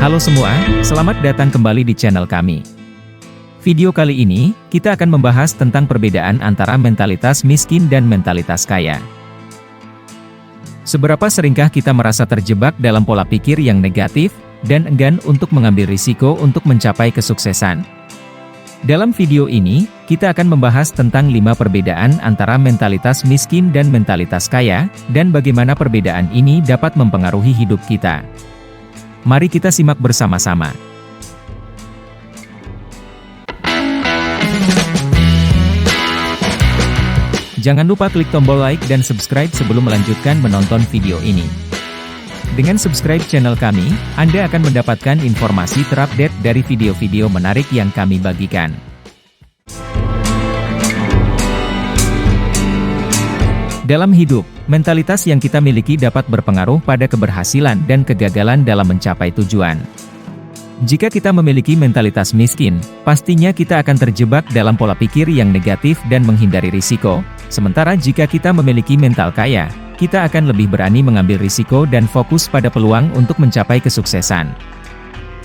Halo semua, selamat datang kembali di channel kami. Video kali ini, kita akan membahas tentang perbedaan antara mentalitas miskin dan mentalitas kaya. Seberapa seringkah kita merasa terjebak dalam pola pikir yang negatif, dan enggan untuk mengambil risiko untuk mencapai kesuksesan? Dalam video ini, kita akan membahas tentang 5 perbedaan antara mentalitas miskin dan mentalitas kaya, dan bagaimana perbedaan ini dapat mempengaruhi hidup kita. Mari kita simak bersama-sama. Jangan lupa klik tombol like dan subscribe sebelum melanjutkan menonton video ini. Dengan subscribe channel kami, Anda akan mendapatkan informasi terupdate dari video-video menarik yang kami bagikan. Dalam hidup, mentalitas yang kita miliki dapat berpengaruh pada keberhasilan dan kegagalan dalam mencapai tujuan. Jika kita memiliki mentalitas miskin, pastinya kita akan terjebak dalam pola pikir yang negatif dan menghindari risiko. Sementara jika kita memiliki mental kaya, kita akan lebih berani mengambil risiko dan fokus pada peluang untuk mencapai kesuksesan.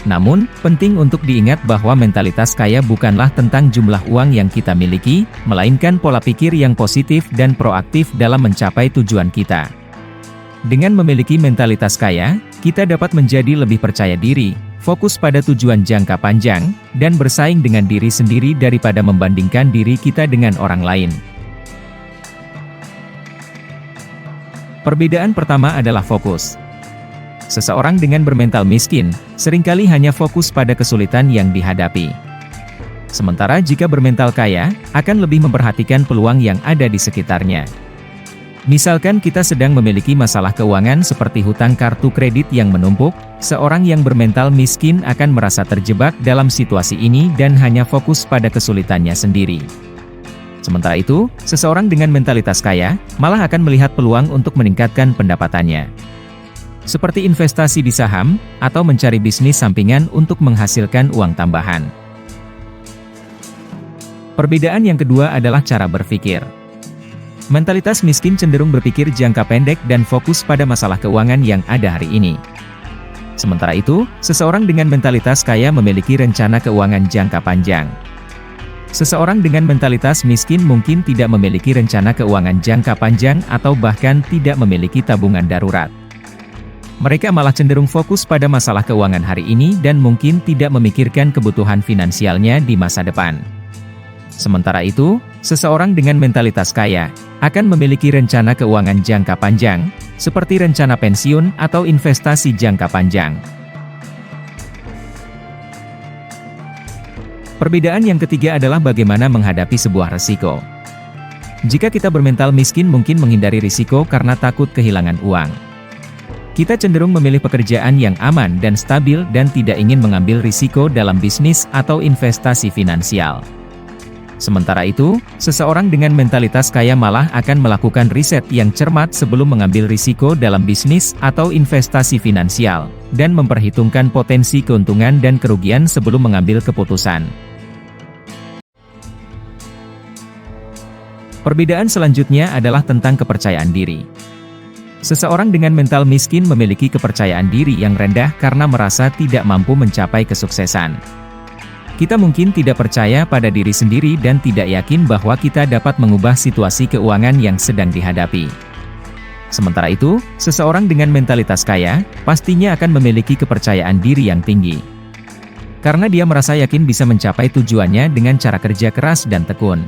Namun, penting untuk diingat bahwa mentalitas kaya bukanlah tentang jumlah uang yang kita miliki, melainkan pola pikir yang positif dan proaktif dalam mencapai tujuan kita. Dengan memiliki mentalitas kaya, kita dapat menjadi lebih percaya diri, fokus pada tujuan jangka panjang, dan bersaing dengan diri sendiri daripada membandingkan diri kita dengan orang lain. Perbedaan pertama adalah fokus. Seseorang dengan bermental miskin, seringkali hanya fokus pada kesulitan yang dihadapi. Sementara jika bermental kaya, akan lebih memperhatikan peluang yang ada di sekitarnya. Misalkan kita sedang memiliki masalah keuangan seperti hutang kartu kredit yang menumpuk, seorang yang bermental miskin akan merasa terjebak dalam situasi ini dan hanya fokus pada kesulitannya sendiri. Sementara itu, seseorang dengan mentalitas kaya, malah akan melihat peluang untuk meningkatkan pendapatannya. Seperti investasi di saham, atau mencari bisnis sampingan untuk menghasilkan uang tambahan. Perbedaan yang kedua adalah cara berpikir. Mentalitas miskin cenderung berpikir jangka pendek dan fokus pada masalah keuangan yang ada hari ini. Sementara itu, seseorang dengan mentalitas kaya memiliki rencana keuangan jangka panjang. Seseorang dengan mentalitas miskin mungkin tidak memiliki rencana keuangan jangka panjang atau bahkan tidak memiliki tabungan darurat. Mereka malah cenderung fokus pada masalah keuangan hari ini dan mungkin tidak memikirkan kebutuhan finansialnya di masa depan. Sementara itu, seseorang dengan mentalitas kaya akan memiliki rencana keuangan jangka panjang, seperti rencana pensiun atau investasi jangka panjang. Perbedaan yang ketiga adalah bagaimana menghadapi sebuah resiko. Jika kita bermental miskin mungkin menghindari risiko karena takut kehilangan uang. Kita cenderung memilih pekerjaan yang aman dan stabil dan tidak ingin mengambil risiko dalam bisnis atau investasi finansial. Sementara itu, seseorang dengan mentalitas kaya malah akan melakukan riset yang cermat sebelum mengambil risiko dalam bisnis atau investasi finansial, dan memperhitungkan potensi keuntungan dan kerugian sebelum mengambil keputusan. Perbedaan selanjutnya adalah tentang kepercayaan diri. Seseorang dengan mental miskin memiliki kepercayaan diri yang rendah karena merasa tidak mampu mencapai kesuksesan. Kita mungkin tidak percaya pada diri sendiri dan tidak yakin bahwa kita dapat mengubah situasi keuangan yang sedang dihadapi. Sementara itu, seseorang dengan mentalitas kaya, pastinya akan memiliki kepercayaan diri yang tinggi. Karena dia merasa yakin bisa mencapai tujuannya dengan cara kerja keras dan tekun.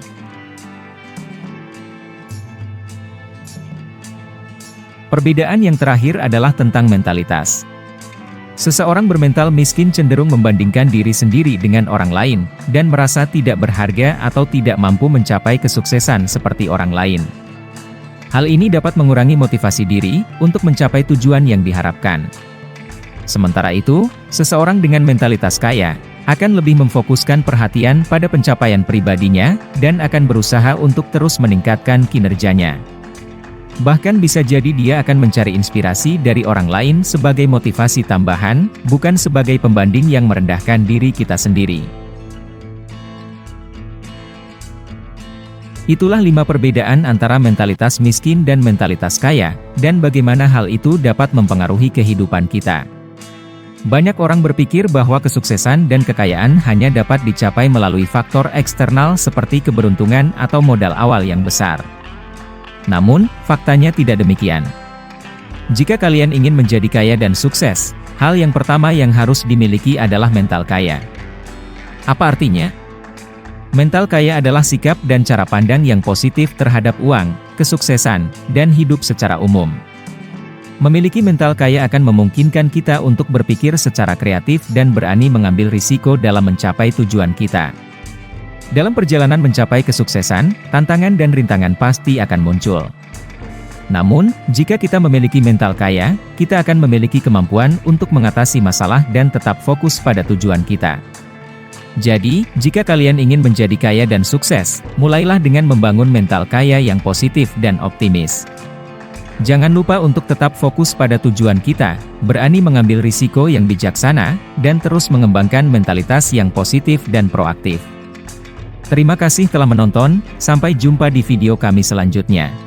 Perbedaan yang terakhir adalah tentang mentalitas. Seseorang bermental miskin cenderung membandingkan diri sendiri dengan orang lain, dan merasa tidak berharga atau tidak mampu mencapai kesuksesan seperti orang lain. Hal ini dapat mengurangi motivasi diri untuk mencapai tujuan yang diharapkan. Sementara itu, seseorang dengan mentalitas kaya akan lebih memfokuskan perhatian pada pencapaian pribadinya, dan akan berusaha untuk terus meningkatkan kinerjanya. Bahkan bisa jadi dia akan mencari inspirasi dari orang lain sebagai motivasi tambahan, bukan sebagai pembanding yang merendahkan diri kita sendiri. Itulah 5 perbedaan antara mentalitas miskin dan mentalitas kaya, dan bagaimana hal itu dapat mempengaruhi kehidupan kita. Banyak orang berpikir bahwa kesuksesan dan kekayaan hanya dapat dicapai melalui faktor eksternal seperti keberuntungan atau modal awal yang besar. Namun, faktanya tidak demikian. Jika kalian ingin menjadi kaya dan sukses, hal yang pertama yang harus dimiliki adalah mental kaya. Apa artinya? Mental kaya adalah sikap dan cara pandang yang positif terhadap uang, kesuksesan, dan hidup secara umum. Memiliki mental kaya akan memungkinkan kita untuk berpikir secara kreatif dan berani mengambil risiko dalam mencapai tujuan kita. Dalam perjalanan mencapai kesuksesan, tantangan dan rintangan pasti akan muncul. Namun, jika kita memiliki mental kaya, kita akan memiliki kemampuan untuk mengatasi masalah dan tetap fokus pada tujuan kita. Jadi, jika kalian ingin menjadi kaya dan sukses, mulailah dengan membangun mental kaya yang positif dan optimis. Jangan lupa untuk tetap fokus pada tujuan kita, berani mengambil risiko yang bijaksana, dan terus mengembangkan mentalitas yang positif dan proaktif. Terima kasih telah menonton, sampai jumpa di video kami selanjutnya.